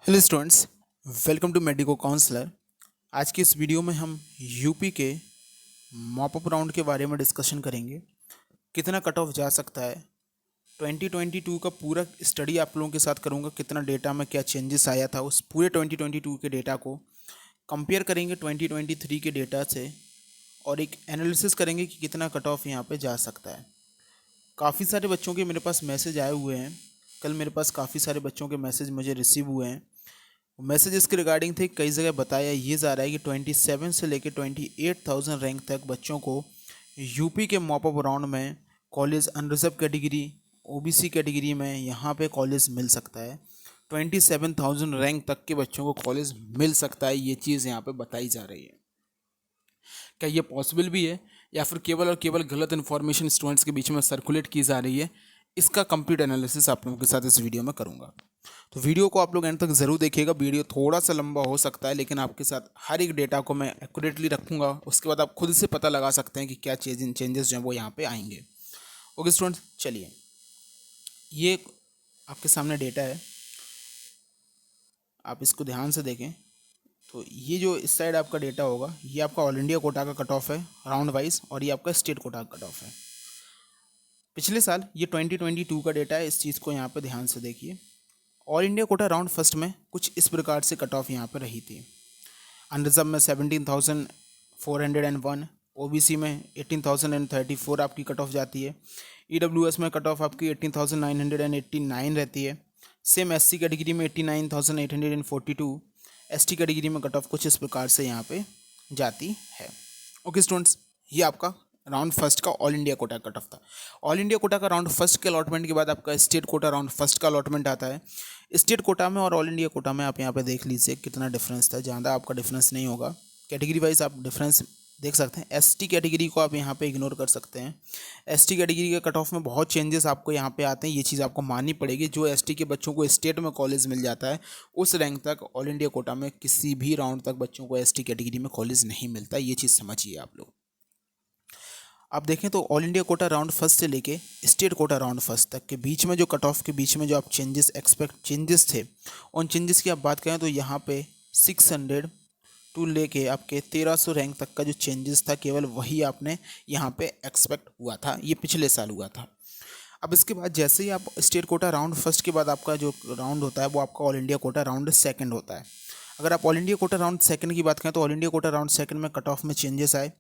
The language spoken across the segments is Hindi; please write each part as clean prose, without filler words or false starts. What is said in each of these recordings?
Hello students, welcome to Medico Counsellor. आज की इस वीडियो में हम यूपी के मॉप अप राउंड के बारे में डिस्कशन करेंगे। कितना कट ऑफ जा सकता है 2022 का पूरा स्टडी आप लोगों के साथ करूंगा। कितना डेटा में क्या चेंजेस आया था, उस पूरे 2022 के डेटा को कंपेयर करेंगे 2023 के डेटा से और एक एनालिसिस करेंगे कि कितना कट ऑफ यहाँ पे जा सकता है। काफ़ी सारे बच्चों के मेरे पास मैसेज आए हुए हैं। कल मेरे पास काफ़ी सारे बच्चों के मैसेज मुझे रिसीव हुए हैं। मैसेज इसके रिगार्डिंग थे, कई जगह बताया ये जा रहा है कि 27 से लेकर 28,000 रैंक तक बच्चों को यूपी के मॉप अप राउंड में college unreserve category, OBC category में यहाँ पे कॉलेज मिल सकता है। 27,000 रैंक तक के बच्चों को कॉलेज मिल सकता है, ये चीज़ यहाँ पे बताई जा रही है। क्या ये पॉसिबल भी है या फिर केवल और केवल गलत इन्फॉर्मेशन स्टूडेंट्स के बीच में सर्कुलेट की जा रही है, इसका कंप्लीट एनालिसिस आप लोगों के साथ इस वीडियो में करूँगा। तो वीडियो को आप लोग एंड तक ज़रूर देखिएगा। वीडियो थोड़ा सा लंबा हो सकता है, लेकिन आपके साथ हर एक डेटा को मैं एक्यूरेटली रखूँगा। उसके बाद आप खुद से पता लगा सकते हैं कि क्या चेंजेस जो हैं वो यहाँ पे आएंगे। ओके स्टूडेंट्स, चलिए ये आपके सामने डेटा है, आप इसको ध्यान से देखें। तो ये जो इस साइड आपका डेटा होगा, ये आपका ऑल इंडिया कोटा का कट ऑफ है राउंड वाइज, और ये आपका स्टेट कोटा का कट ऑफ है पिछले साल। ये 2022 का डेटा है, इस चीज़ को यहाँ पे ध्यान से देखिए। All India quota round first में कुछ इस प्रकार से कट ऑफ यहाँ पर रही थी। अनरिजर्व में 17,401, ओबीसी में 18,034 आपकी कट ऑफ जाती है। ईडब्ल्यूएस में कट ऑफ आपकी 18,989 रहती है। सेम एससी कैटेगरी में 89,842। एसटी कैटेगरी में कट ऑफ कुछ इस प्रकार से यहाँ पे जाती है। ओके स्टूडेंट्स, ये आपका राउंड फर्स्ट का all India quota cut off था। ऑल इंडिया कोटा का राउंड फर्स्ट के अलॉटमेंट के बाद आपका स्टेट कोटा राउंड फर्स्ट का अलॉटमेंट आता है। स्टेट कोटा में और ऑल इंडिया कोटा में आप यहाँ पे देख लीजिए कितना डिफरेंस था। ज़्यादा आपका डिफरेंस नहीं होगा। कैटेगरी वाइज आप डिफरेंस देख सकते हैं। एसटी कैटेगरी को आप यहाँ पे इग्नोर कर सकते हैं। एसटी कैटेगरी के कट ऑफ में बहुत चेंजेस आपको यहाँ पे आते हैं, ये चीज़ आपको माननी पड़ेगी। जो एसटी के बच्चों को स्टेट में कॉलेज मिल जाता है, उस रैंक तक ऑल इंडिया कोटा में किसी भी राउंड तक बच्चों को एसटी कैटेगरी में कॉलेज नहीं मिलता। ये चीज़ समझिए आप लोग। आप देखें तो all India quota round first से लेके स्टेट कोटा राउंड फर्स्ट तक के बीच में जो कट ऑफ के बीच में जो आप चेंजेस थे, उन चेंजेस की आप बात करें तो यहाँ पे 600 टू लेके आपके 1300 रैंक तक का जो चेंजेस था, केवल वही आपने यहाँ पे एक्सपेक्ट हुआ था। ये पिछले साल हुआ था। अब इसके बाद जैसे ही आप स्टेट कोटा राउंड फर्स्ट के बाद आपका जो राउंड होता है वो आपका all India quota round second होता है। अगर आप all India quota round second की बात करें तो all India quota round second में कट ऑफ में चेंजेस आए।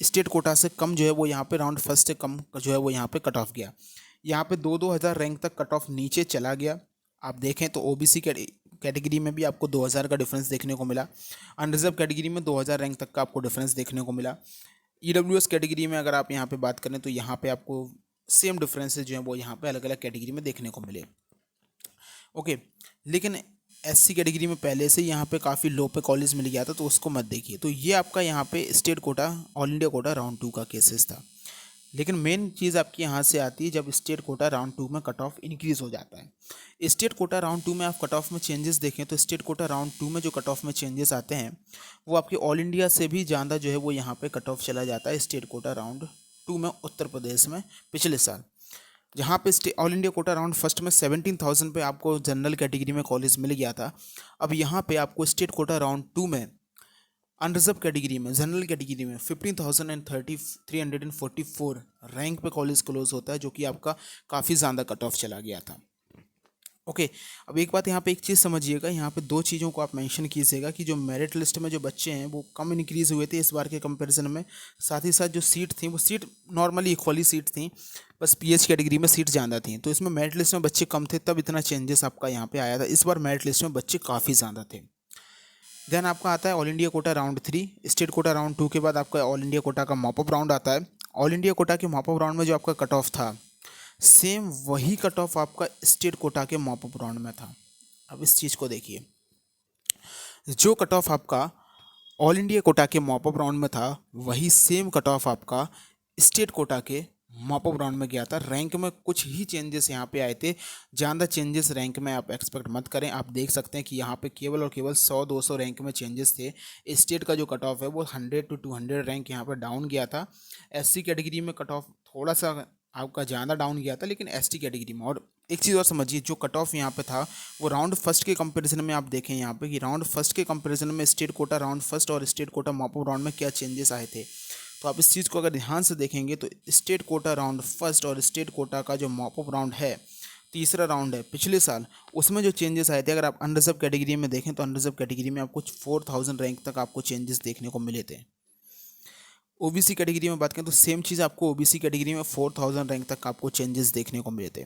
स्टेट कोटा से कम जो है वो यहाँ पे राउंड फर्स्ट से कम जो है वो यहाँ पे कट ऑफ गया। यहाँ पे 2-2 हज़ार रैंक तक कट ऑफ नीचे चला गया। आप देखें तो ओबीसी कैटेगरी में भी आपको 2,000 का डिफरेंस देखने को मिला। अनरिजर्व कैटेगरी में 2,000 रैंक तक का आपको डिफरेंस देखने को मिला। ईडब्ल्यूएस कैटेगरी में अगर आप यहाँ पे बात करें तो यहाँ पे आपको सेम डिफरेंसेस जो हैं वो यहाँ पे अलग अलग कैटेगरी में देखने को मिले। ओके, लेकिन एससी कैटेगरी में पहले से यहाँ पे काफ़ी लो पे कॉलेज मिल गया था, तो उसको मत देखिए। तो ये आपका यहाँ पे state quota all India quota round 2 का केसेस था। लेकिन मेन चीज़ आपकी यहाँ से आती है जब स्टेट कोटा राउंड 2 में कट ऑफ इंक्रीज़ हो जाता है। स्टेट कोटा राउंड 2 में आप कट ऑफ में चेंजेस देखें तो स्टेट कोटा राउंड 2 में जो कट ऑफ में चेंजेस आते हैं वो आपके ऑल इंडिया से भी ज़्यादा जो है वो यहाँ पे कट ऑफ चला जाता है स्टेट कोटा राउंड 2 में उत्तर प्रदेश में पिछले साल। जहाँ पे all India quota round first में 17,000 पे आपको जनरल कैटेगरी में कॉलेज मिल गया था। अब यहाँ पे आपको स्टेट कोटा राउंड 2 में अनरिजर्व कैटेगरी में, जनरल कैटेगरी में 15,344 रैंक पे कॉलेज क्लोज होता है, जो कि आपका काफ़ी ज़्यादा कट ऑफ चला गया था। ओके, अब एक बात यहाँ पे एक चीज़ समझिएगा। यहाँ पे दो चीज़ों को आप मेंशन कीजिएगा कि जो मेरिट लिस्ट में जो बच्चे हैं वो कम इंक्रीज़ हुए थे इस बार के कंपैरिजन में। साथ ही साथ जो सीट थी वो सीट नॉर्मली इक्वली सीट थी, बस पीएच कैटेगरी में सीट ज़्यादा थी। तो इसमें मेरिट लिस्ट में बच्चे कम थे, तब इतना चेंजेस आपका यहाँ पे आया था। इस बार मेरिट लिस्ट में बच्चे काफ़ी ज़्यादा थे। देन आपका आता है all India quota round 3। State quota round 2 के बाद आपका ऑल इंडिया कोटा का मॉप अप राउंड आता है। ऑल इंडिया कोटा के मॉप अप राउंड में जो आपका कट ऑफ था, सेम वही कट ऑफ आपका स्टेट कोटा के मॉप अप राउंड में था। अब इस चीज़ को देखिए, जो कट ऑफ आपका ऑल इंडिया कोटा के मॉप अप राउंड में था, वही सेम कट ऑफ आपका स्टेट कोटा के मॉप अप राउंड में गया था। रैंक में कुछ ही चेंजेस यहाँ पे आए थे, ज़्यादा चेंजेस रैंक में आप एक्सपेक्ट मत करें। आप देख सकते हैं कि यहाँ पे केवल और केवल 100-200 रैंक में चेंजेस थे। स्टेट का जो कट ऑफ है वो 100 to 200 रैंक यहाँ पर डाउन गया था। एससी कैटेगरी में कट ऑफ थोड़ा सा आपका ज़्यादा डाउन गया था लेकिन एसटी कैटेगरी में। और एक चीज़ और समझिए, जो कट ऑफ यहाँ पे था वो राउंड फर्स्ट के कंपैरिजन में आप देखें यहाँ पे कि राउंड फर्स्ट के कंपैरिजन में स्टेट कोटा राउंड फर्स्ट और state quota mop up round में क्या चेंजेस आए थे। तो आप इस चीज़ को अगर ध्यान से देखेंगे तो स्टेट कोटा राउंड फर्स्ट और स्टेट कोटा का जो मॉप अप राउंड है, तीसरा राउंड है पिछले साल, उसमें जो चेंजेस आए थे, अगर आप अनरिजर्व कैटेगरी में देखें तो अनरिजर्व कैटेगरी में आपको 4000 रैंक तक आपको चेंजेस देखने को मिले थे। ओबीसी कैटेगरी में बात करें तो सेम चीज़ आपको ओबीसी कैटेगरी में 4000 रैंक तक आपको चेंजेस देखने को मिले थे।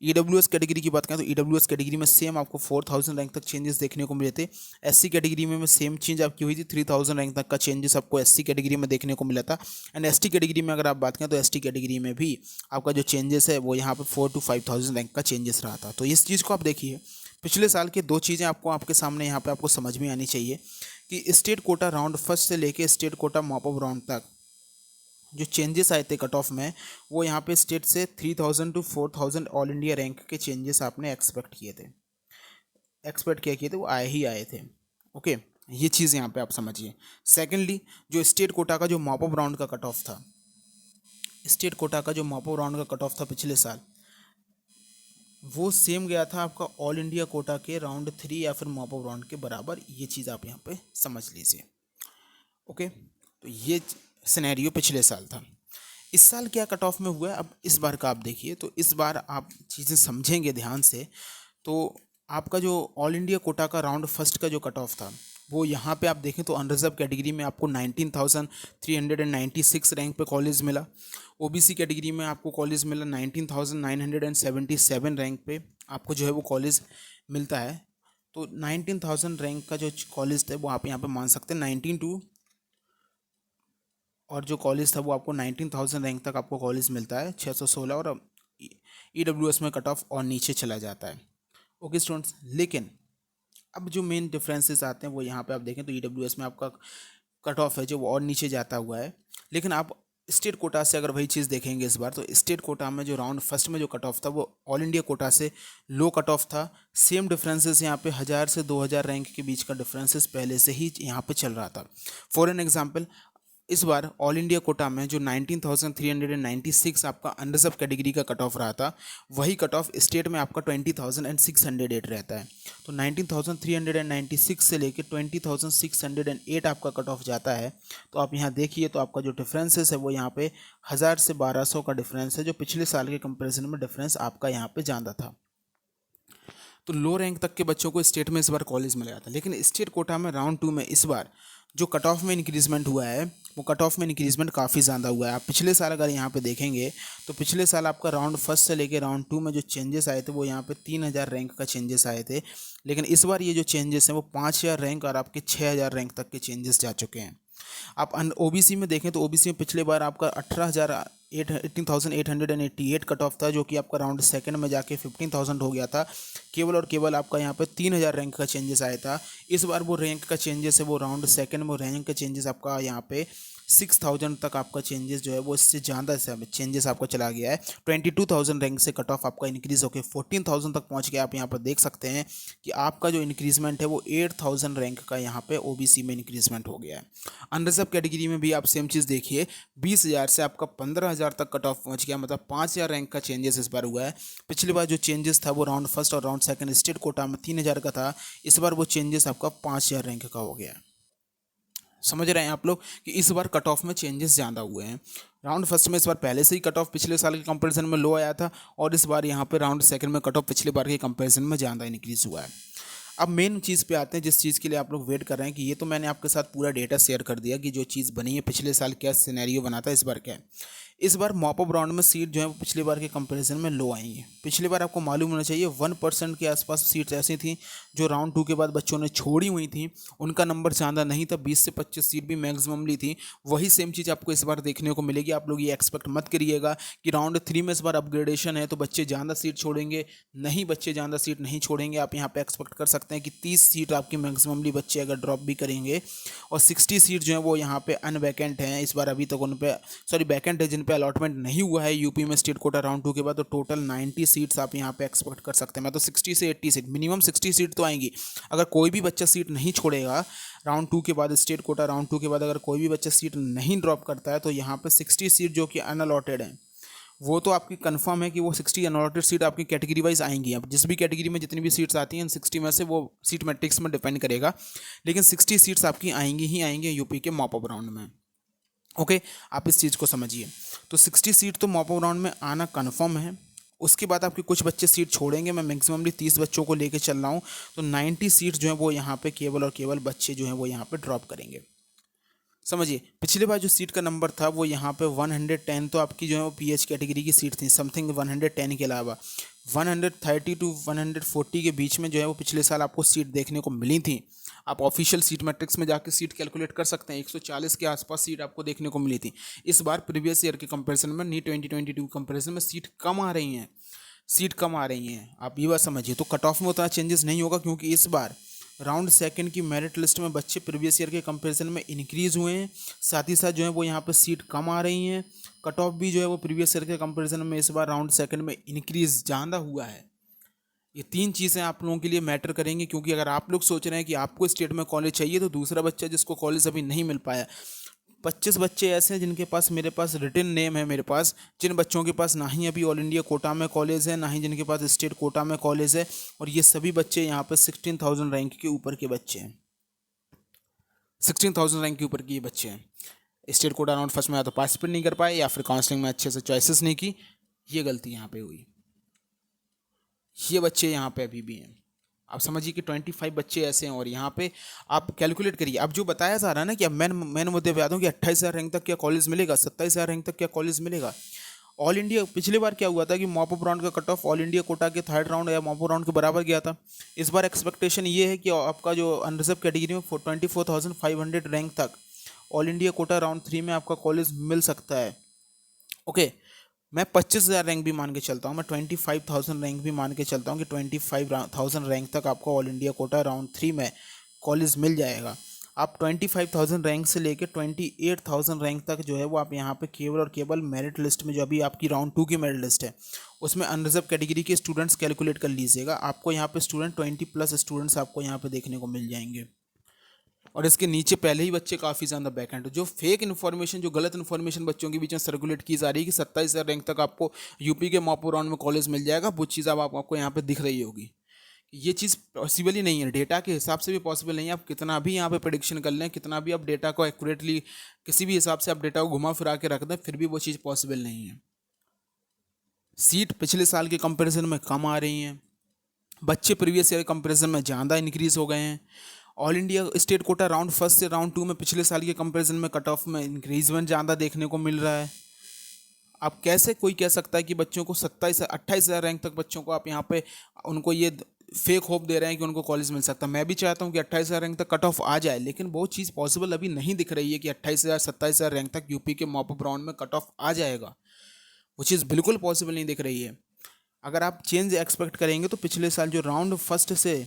ईडब्ल्यूएस कैटेगरी की बात करें तो ईडब्ल्यूएस कैटेगरी में सेम आपको 4000 रैंक तक चेंजेस देखने को मिले थे। एससी कैटेगरी में सेम चेंज आपकी हुई थी, 3000 रैंक तक का चेंजेस आपको एससी कैटेगरी में देखने को मिला था। एंड एसटी कैटेगरी में अगर आप बात करें तो एसटी कैटेगरी में भी आपका जो चेंजेस है वो यहाँ पर 4 to 5000 रैंक का चेंजेस रहा था। तो इस चीज़ को आप देखिए, पिछले साल के दो चीज़ें आपको आपके सामने यहाँ पे आपको समझ में आनी चाहिए कि स्टेट कोटा राउंड फर्स्ट से लेके state quota mop up round तक जो चेंजेस आए थे कट ऑफ में, वो यहाँ पे स्टेट से 3000 to 4000 ऑल इंडिया रैंक के चेंजेस आपने एक्सपेक्ट किए थे, वो आए ही आए थे। ओके, ये चीज़ यहाँ पे आप समझिए। सेकेंडली, जो स्टेट कोटा का जो मॉप अप राउंड का कट ऑफ था, स्टेट कोटा का जो मॉप अप राउंड का कट ऑफ था पिछले साल, वो सेम गया था आपका ऑल इंडिया कोटा के राउंड 3 या फिर मॉप अप राउंड के बराबर। ये चीज़ आप यहाँ पे समझ लीजिए। ओके, तो ये सिनेरियो पिछले साल था। इस साल क्या कट ऑफ में हुआ है, अब इस बार का आप देखिए, तो इस बार आप चीज़ें समझेंगे ध्यान से तो आपका जो ऑल इंडिया कोटा का राउंड फर्स्ट का जो कट ऑफ था, वो यहाँ पे आप देखें तो अनरिजर्व कैटेगरी में आपको 19,396 रैंक पे कॉलेज मिला। ओबीसी कैटेगरी में आपको कॉलेज मिला 19,977 रैंक पे आपको जो है वो कॉलेज मिलता है। तो 19,000 रैंक का जो कॉलेज था वो आप यहाँ पे मान सकते हैं 19 और जो कॉलेज था वो आपको 19,000 रैंक तक आपको कॉलेज मिलता है 616, और ईडब्ल्यूएस में कट ऑफ और नीचे चला जाता है। ओके स्टूडेंट्स, लेकिन अब जो मेन डिफरेंसेस आते हैं वो यहाँ पे आप देखें तो ईडब्ल्यूएस में आपका कट ऑफ है जो वो और नीचे जाता हुआ है। लेकिन आप स्टेट कोटा से अगर वही चीज़ देखेंगे इस बार, तो स्टेट कोटा में जो राउंड फर्स्ट में जो कट ऑफ था वो ऑल इंडिया कोटा से लो कट ऑफ था। सेम डिफरेंसेस यहाँ पे 1000 से 2000 रैंक के बीच का डिफरेंसेस पहले से ही यहाँ पे चल रहा था। फॉर एन एग्जाम्पल, इस बार ऑल इंडिया कोटा में जो 19,396 आपका अनरिजर्व कैटेगरी का कट ऑफ रहा था, वही कट ऑफ स्टेट में आपका 20,608 रहता है। तो 19,396 से लेकर 20,608 आपका कट ऑफ जाता है। तो आप यहाँ देखिए तो आपका जो डिफरेंसेस है वो यहाँ पे 1000 से 1200 का डिफरेंस है, जो पिछले साल के कंपेरिजन में डिफरेंस आपका यहाँ पे ज़्यादा था। तो लो रैंक तक के बच्चों को स्टेट में इस बार कॉलेज मिल जाता है। लेकिन स्टेट कोटा में राउंड 2 में इस बार जो कट ऑफ में इंक्रीजमेंट हुआ है, वो कट ऑफ में इंक्रीजमेंट काफ़ी ज़्यादा हुआ है। आप पिछले साल अगर यहाँ पे देखेंगे तो पिछले साल आपका राउंड फर्स्ट से लेके राउंड 2 में जो चेंजेस आए थे वो यहाँ पे 3000 रैंक का चेंजेस आए थे। लेकिन इस बार ये जो चेंजेस हैं वो 5000 रैंक और आपके 6000 रैंक तक के चेंजेस जा चुके हैं। आप ओबीसी में देखें तो ओबीसी में पिछले बार आपका 18,888 कट ऑफ था, जो कि आपका राउंड सेकंड में जाके 15,000 हो गया था। केवल और केवल आपका यहाँ पे 3000 रैंक का चेंजेस आया था। इस बार वो रैंक का चेंजेस है वो राउंड सेकंड में रैंक का चेंजेस आपका यहाँ पे 6000 तक आपका चेंजेस जो है वो इससे ज़्यादा से चेंजेस आपका चला गया है। 22,000 रैंक से कट ऑफ आपका इंक्रीज़ होकर 14,000 तक पहुँच गया। आप यहाँ पर देख सकते हैं कि आपका जो इंक्रीजमेंट है वो 8,000 रैंक का यहाँ पे ओबीसी में इंक्रीजमेंट हो गया है। अनरिजर्व कैटेगरी में भी आप सेम चीज़ देखिए, 20,000 से आपका 15,000 तक कट ऑफ पहुँच गया, मतलब 5,000 रैंक का चेंजेस इस बार हुआ है। पिछली बार जो चेंजेस था वो राउंड फर्स्ट और राउंड सेकंड स्टेट कोटा में 3,000 का था, इस बार वो चेंजेस आपका 5,000 रैंक का हो गया है। समझ रहे हैं आप लोग कि इस बार कट ऑफ में चेंजेस ज़्यादा हुए हैं। राउंड फर्स्ट में इस बार पहले से ही कट ऑफ पिछले साल के कंपैरिजन में लो आया था, और इस बार यहाँ पे राउंड सेकंड में कट ऑफ पिछले बार के कंपैरिजन में ज़्यादा इंक्रीज़ हुआ है। अब मेन चीज़ पे आते हैं, जिस चीज़ के लिए आप लोग वेट कर रहे हैं कि ये तो मैंने आपके साथ पूरा डेटा शेयर कर दिया कि जो चीज़ बनी है पिछले साल क्या सिनेरियो बना था, इस बार क्या है। इस बार मॉप अप राउंड में सीट जो है वो पिछली बार के कंपैरिजन में लो आई है। पिछली बार आपको मालूम होना चाहिए 1% के आसपास सीट्स ऐसी थी जो राउंड 2 के बाद बच्चों ने छोड़ी हुई थी, उनका नंबर ज़्यादा नहीं था, 20 से 25 सीट भी मैक्सिममली थी। वही सेम चीज़ आपको इस बार देखने को मिलेगी। आप लोग ये एक्सपेक्ट मत करिएगा कि राउंड 3 में इस बार अपग्रेडेशन है तो बच्चे ज़्यादा सीट छोड़ेंगे, नहीं, बच्चे ज़्यादा सीट नहीं छोड़ेंगे। आप यहाँ पे एक्सपेक्ट कर सकते हैं कि 30 सीट आपकी मैक्सिममली बच्चे अगर ड्रॉप भी करेंगे, और 60 सीट जो है वो यहाँ पे अनवैकेंट हैं इस बार, अभी तक उन पे वैकेंट है जिन पे अलॉटमेंट नहीं हुआ है यूपी में स्टेट कोटा राउंड 2 के बाद। तो टोटल 90 सीट्स आप यहाँ पे एक्सपेक्ट कर सकते हैं। मैं तो 60 से 80 सीट, मिनिमम 60 सीट तो आएंगी। अगर कोई भी बच्चा सीट नहीं छोड़ेगा राउंड 2 के बाद, स्टेट कोटा राउंड 2 के बाद अगर कोई भी बच्चा सीट नहीं ड्रॉप करता है, तो यहाँ पे 60 सीट जो कि अनअलॉटेड हैं वो तो आपकी कंफर्म है कि वो 60 अनअलॉटेड सीट आपकी कैटेगरी वाइज आएंगी। अब जिस भी कैटेगरी में जितनी भी सीट्स आती हैं 60 में से वो सीट मैट्रिक्स में डिपेंड करेगा, लेकिन 60 सीट्स आपकी आएंगी ही आएंगी यूपी के मॉप अप राउंड में। ओके, आप इस चीज़ को समझिए। तो 60 सीट तो मॉप अप राउंड में आना कन्फर्म है। उसके बाद आपके कुछ बच्चे सीट छोड़ेंगे, मैं मैक्सिममली 30 बच्चों को लेके चल रहा हूँ, तो 90 सीट्स जो है वो यहाँ पे केवल और केवल बच्चे जो हैं वो यहाँ पे ड्रॉप करेंगे। समझिए, पिछले बार जो सीट का नंबर था वो यहाँ पे 110 तो आपकी जो है वो पीएच कैटेगरी की सीट थी, समथिंग 110 के अलावा 130 टू 140 के बीच में जो है वो पिछले साल आपको सीट देखने को मिली थी। आप ऑफिशियल सीट मैट्रिक्स में जाकर सीट कैलकुलेट कर सकते हैं, 140 के आसपास सीट आपको देखने को मिली थी। इस बार प्रीवियस ईयर के कंपैरिजन में, नी 2022 कंपैरिजन में सीट कम आ रही हैं, सीट कम आ रही हैं, आप ये बात समझिए। तो कट ऑफ में उतना चेंजेस नहीं होगा, क्योंकि इस बार राउंड सेकंड की मेरिट लिस्ट में बच्चे प्रीवियस ईयर के कंपैरिजन में इंक्रीज़ हुए हैं, साथ ही साथ जो है वो यहाँ पे सीट कम आ रही हैं। कट ऑफ भी जो है वो प्रीवियस ईयर के कंपैरिजन में इस बार राउंड सेकंड में इंक्रीज़ ज़्यादा हुआ है। ये तीन चीज़ें आप लोगों के लिए मैटर करेंगी, क्योंकि अगर आप लोग सोच रहे हैं कि आपको स्टेट में कॉलेज चाहिए, तो दूसरा बच्चा जिसको कॉलेज अभी नहीं मिल पाया, 25 बच्चे ऐसे हैं जिनके पास, मेरे पास रिटन नेम है मेरे पास, जिन बच्चों के पास ना ही अभी ऑल इंडिया कोटा में कॉलेज है, ना ही जिनके पास स्टेट कोटा में कॉलेज है, और ये सभी बच्चे यहाँ पे 16,000 रैंक के ऊपर के बच्चे हैं। 16,000 रैंक के ऊपर के ये बच्चे हैं। स्टेट कोटा राउंड फर्स्ट में या तो पार्टिसिपेट नहीं कर पाए, या फिर काउंसलिंग में अच्छे से चॉइसेस नहीं की, ये गलती यहाँ पे हुई। ये बच्चे यहाँ पे अभी भी हैं। आप समझिए कि 25 बच्चे ऐसे हैं, और यहाँ पे आप कैलकुलेट करिए। अब जो बताया जा रहा है ना कि अब मैंने मुद्दे पे आता हूँ कि 28,000 रैंक तक क्या कॉलेज मिलेगा, 27,000 रैंक तक क्या कॉलेज मिलेगा। ऑल इंडिया पिछले बार क्या हुआ था कि मॉप अप राउंड का cut off all India quota के थर्ड राउंड या मॉप अप राउंड के बराबर गया था। इस बार एक्सपेक्टेशन ये है कि आपका जो अनरिजर्व कैटेगरी में 24,500 रैंक तक ऑल इंडिया कोटा राउंड 3 में आपका कॉलेज मिल सकता है। ओके, मैं 25,000 रैंक भी मान के चलता हूँ, मैं 25,000 रैंक भी मान के चलता हूँ कि 25,000 रैंक तक आपको ऑल इंडिया कोटा राउंड 3 में कॉलेज मिल जाएगा। आप 25,000 रैंक से लेकर 28,000 रैंक तक जो है वो आप यहाँ पे केवल और केवल मेरिट लिस्ट में, जो अभी आपकी राउंड 2 की मेरिट लिस्ट है, उसमें अनरिजर्व कैटेगरी के स्टूडेंट्स कैलकुलेट कर लीजिएगा। आपको यहाँ पे स्टूडेंट 20+ स्टूडेंट्स आपको यहाँ पे देखने को मिल जाएंगे। और इसके नीचे पहले ही बच्चे काफ़ी ज़्यादा बैकएंड, जो फेक इन्फॉर्मेशन, जो गलत इन्फॉर्मेशन बच्चों के बीच में सर्कुलेट की जा रही है कि 27,000 रैंक तक आपको यूपी के मॉप राउंड में कॉलेज मिल जाएगा, वो चीज़ अब आपको यहाँ पे दिख रही होगी। ये चीज़ पॉसिबल ही नहीं है, डेटा के हिसाब से भी पॉसिबल नहीं है। आप कितना भी यहाँ पे प्रेडिक्शन कर लें, कितना भी आप डेटा को एक्यूरेटली किसी भी हिसाब से आप डेटा को घुमा फिरा के रख दें, फिर भी वो चीज़ पॉसिबल नहीं है। सीट पिछले साल के कंपेरिजन में कम आ रही हैं, बच्चे प्रीवियस ईयर कंपेरिजन में ज़्यादा इंक्रीज़ हो गए हैं। All India state quota round first से राउंड 2 में पिछले साल के कंपैरिजन में कट ऑफ में इंक्रीजमेंट ज़्यादा देखने को मिल रहा है। आप कैसे कोई कह सकता है कि बच्चों को 28,000 रैंक तक बच्चों को आप यहाँ पे उनको ये फेक होप दे रहे हैं कि उनको कॉलेज मिल सकता है। मैं भी चाहता हूँ कि 28,000 रैंक तक कट ऑफ आ जाए, लेकिन वो चीज़ पॉसिबल अभी नहीं दिख रही है कि 28,000 27,000 रैंक तक यूपी के मॉप अप राउंड में कट ऑफ आ जाएगा। वो चीज़ बिल्कुल पॉसिबल नहीं दिख रही है। अगर आप चेंज एक्सपेक्ट करेंगे तो पिछले साल जो राउंड फर्स्ट से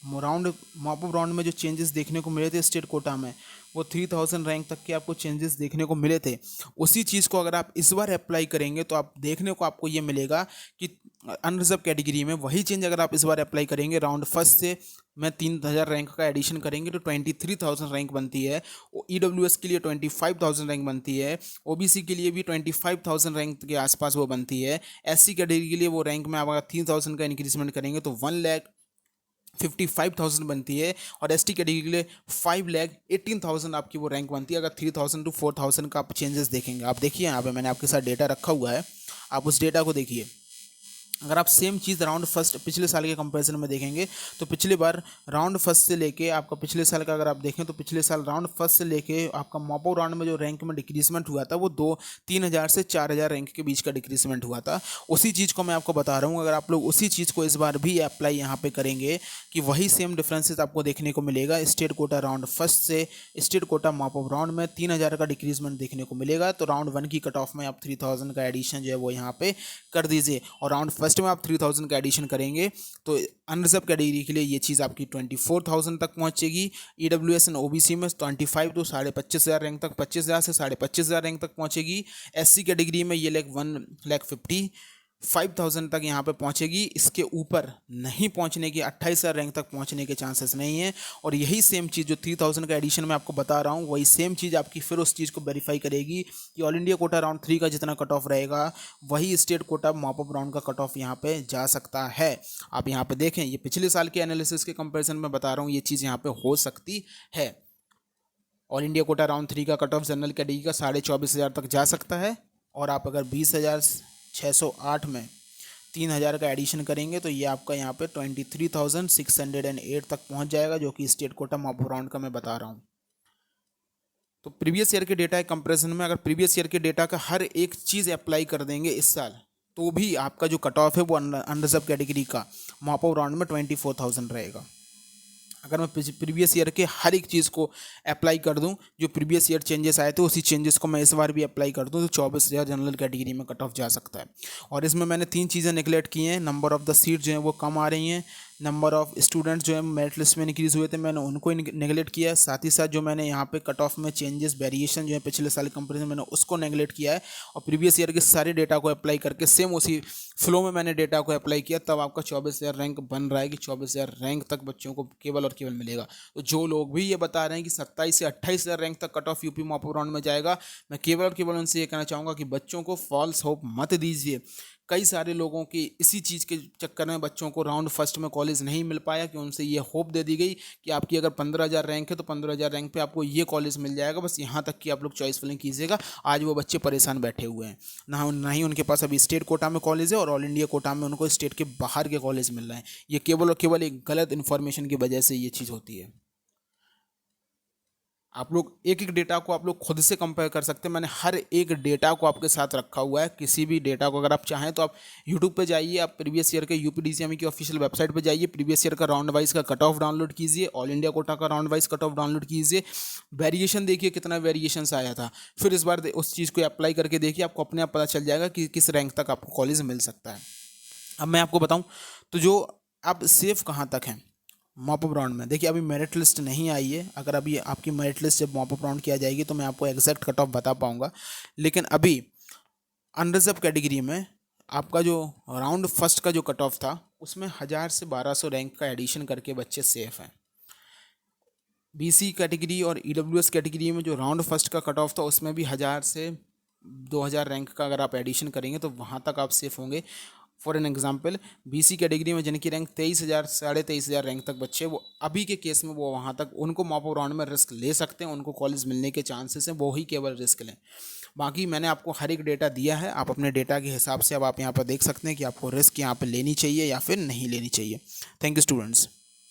राउंड मॉप अप राउंड में जो चेंजेस देखने को मिले थे स्टेट कोटा में, वो 3,000 रैंक तक के आपको चेंजेस देखने को मिले थे। उसी चीज़ को अगर आप इस बार अप्लाई करेंगे तो आप देखने को आपको ये मिलेगा कि अनरिजर्व कैटेगरी में वही चेंज अगर आप इस बार अप्लाई करेंगे, राउंड फर्स्ट से मैं 3,000 रैंक का एडिशन करेंगे तो 23,000 रैंक बनती है। EWS के लिए 25,000 रैंक बनती है, OBC के लिए भी 25,000 रैंक के आसपास वो बनती है। SC कैटेगरी के लिए वो रैंक में आप अगर 3,000 का इंक्रीजमेंट करेंगे तो 1,55,000 बनती है, और ST कैटेगरी के लिए 5,18,000 आपकी वो रैंक बनती है अगर 3,000 to 4,000 का आप चेंजेस देखेंगे। आप देखिए यहाँ पे मैंने आपके साथ डेटा रखा हुआ है, आप उस डेटा को देखिए। अगर आप सेम चीज़ राउंड फर्स्ट पिछले साल के कंपैरिजन में देखेंगे तो पिछले बार राउंड फर्स्ट से लेके आपका पिछले साल का अगर आप देखें तो पिछले साल राउंड फर्स्ट से लेके आपका मॉप अप राउंड में जो रैंक में डिक्रीजमेंट हुआ था वो 3,000 से 4,000 रैंक के बीच का डिक्रीजमेंट हुआ था। उसी चीज़ को मैं आपको बता रहा हूँ, अगर आप लोग उसी चीज़ को इस बार भी अप्लाई यहाँ पे करेंगे कि वही सेम डिफरेंसेस आपको देखने को मिलेगा। स्टेट कोटा राउंड फर्स्ट से state quota mop up round में 3,000 का डिक्रीजमेंट देखने को मिलेगा, तो राउंड 1 की कट ऑफ में आप 3,000 का एडिशन जो है वो यहाँ पे कर दीजिए, और राउंड फर्स्ट में आप 3,000 का एडिशन करेंगे तो अनरिजर्व कैटेगरी के लिए ये चीज़ आपकी 24,000 तक पहुंचेगी। EWS एंड OBC में 25 तो 25,500 रैंक तक, 25,000 से 25,500 रैंक तक पहुंचेगी। SC कैटेगरी में ये 1,50,000 5000 तक यहाँ पे पहुँचेगी, इसके ऊपर नहीं पहुँचने की, 28,000 रैंक तक पहुँचने के चांसेस नहीं है। और यही सेम चीज़ जो 3000 का एडिशन मैं आपको बता रहा हूँ, वही सेम चीज़ आपकी फिर उस चीज़ को वेरीफाई करेगी कि ऑल इंडिया कोटा राउंड 3 का जितना कट ऑफ रहेगा वही state quota mop up round का कट ऑफ यहाँ पे जा सकता है। आप यहाँ पे देखें, ये पिछले साल के एनालिसिस के कंपेरिजन में बता रहा हूँ, ये चीज़ यहाँ पे हो सकती है। ऑल इंडिया कोटा राउंड 3 का कट ऑफ जनरल कैटेगरी का 24,500 तक जा सकता है। और आप अगर 20,608 में 3,000 का एडिशन करेंगे तो ये आपका यहाँ पे 23,608 तक पहुँच जाएगा, जो कि स्टेट कोटा मॉप राउंड का मैं बता रहा हूँ। तो प्रीवियस ईयर के डेटा के कंपैरिजन में अगर प्रीवियस ईयर के डेटा का हर एक चीज़ अप्लाई कर देंगे इस साल, तो भी आपका जो कट ऑफ है वो अनरिजर्व कैटेगरी का मॉप अप राउंड में 24,000 रहेगा। अगर मैं प्रीवियस ईयर के हर एक चीज़ को अप्लाई कर दूं, जो प्रीवियस ईयर चेंजेस आए थे उसी चेंजेस को मैं इस बार भी अप्लाई कर दूं, तो 24,000 जनरल कैटेगरी में कट ऑफ जा सकता है। और इसमें मैंने 3 चीज़ें निगलेक्ट की हैं। नंबर ऑफ़ द सीट जो है वो कम आ रही हैं, नंबर ऑफ़ स्टूडेंट्स जो है मेरिट लिस्ट में इंक्रीज़ हुए थे, मैंने उनको नेगलेक्ट किया है। साथ ही साथ जो मैंने यहाँ पे कट ऑफ में चेंजेस वेरिएशन जो है पिछले साल कंपेरिजन, मैंने उसको नेगलेक्ट किया है। और प्रीवियस ईयर के सारे डेटा को अप्लाई करके सेम उसी फ्लो में मैंने डेटा को अप्लाई किया, तब आपका 24,000 रैंक बन रहा है कि 24,000 रैंक तक बच्चों को केवल और केवल मिलेगा। तो जो लोग भी ये बता रहे हैं कि 27 से 28,000 रैंक तक cut off UP mop up round में जाएगा, मैं केवल और केवल उनसे ये कहना चाहूँगा कि बच्चों को फॉल्स होप मत दीजिए। कई सारे लोगों की इसी चीज़ के चक्कर में बच्चों को राउंड फर्स्ट में कॉलेज नहीं मिल पाया कि उनसे ये होप दे दी गई कि आपकी अगर 15,000 रैंक है तो 15,000 रैंक पे आपको ये कॉलेज मिल जाएगा, बस यहाँ तक कि आप लोग चॉइस फिलिंग कीजिएगा। आज वो बच्चे परेशान बैठे हुए हैं, ना ही उनके पास अभी स्टेट कोटा में कॉलेज है और ऑल इंडिया कोटा में उनको स्टेट के बाहर के कॉलेज मिल रहे हैं। ये केवल और केवल एक गलत इन्फॉर्मेशन की वजह से ये चीज़ होती है। आप लोग एक एक डेटा को आप लोग खुद से कंपेयर कर सकते हैं। मैंने हर एक डेटा को आपके साथ रखा हुआ है। किसी भी डेटा को अगर आप चाहें तो आप यूट्यूब पे जाइए, आप प्रीवियस ईयर के यूपीडीसीएमई की ऑफिशियल वेबसाइट पे जाइए, प्रीवियस ईयर का राउंड वाइज का कट ऑफ डाउनलोड कीजिए, ऑल इंडिया कोटा का round wise cut off download कीजिए, वेरिएशन देखिए कितना वेरिएशंस आया था, फिर इस बार उस चीज़ को अप्लाई करके देखिए, आपको अपने आप पता चल जाएगा कि किस रैंक तक आपको कॉलेज मिल सकता है। अब मैं आपको बताऊँ तो जो आप सेफ कहाँ तक हैं मॉप अप राउंड में, देखिए अभी मेरिट लिस्ट नहीं आई है। अगर अभी आपकी मेरिट लिस्ट जब मॉप अप राउंड किया जाएगी तो मैं आपको एग्जैक्ट कट ऑफ बता पाऊंगा। लेकिन अभी अनरिजर्व कैटेगरी में आपका जो राउंड फर्स्ट का जो कट ऑफ था उसमें 1,000 से 1,200 रैंक का एडिशन करके बच्चे सेफ हैं। बीसी कैटेगरी और ईडब्ल्यूएस कैटेगरी में जो राउंड फर्स्ट का कट ऑफ था उसमें भी 1,000 से 2,000 रैंक का अगर आप एडिशन करेंगे तो वहाँ तक आप सेफ होंगे। For an example, BC category में जिनकी रैंक 23,000 23,500 रैंक तक बच्चे, वो अभी के केस में वो वहाँ तक उनको मॉप अप राउंड में रिस्क ले सकते हैं, उनको कॉलेज मिलने के चांसेस हैं, वो ही केवल रिस्क लें। बाकी मैंने आपको हर एक डेटा दिया है, आप अपने डेटा के हिसाब से अब आप यहाँ पर देख सकते हैं कि आपको रिस्क यहाँ पर लेनी चाहिए या फिर नहीं लेनी चाहिए। Thank you students.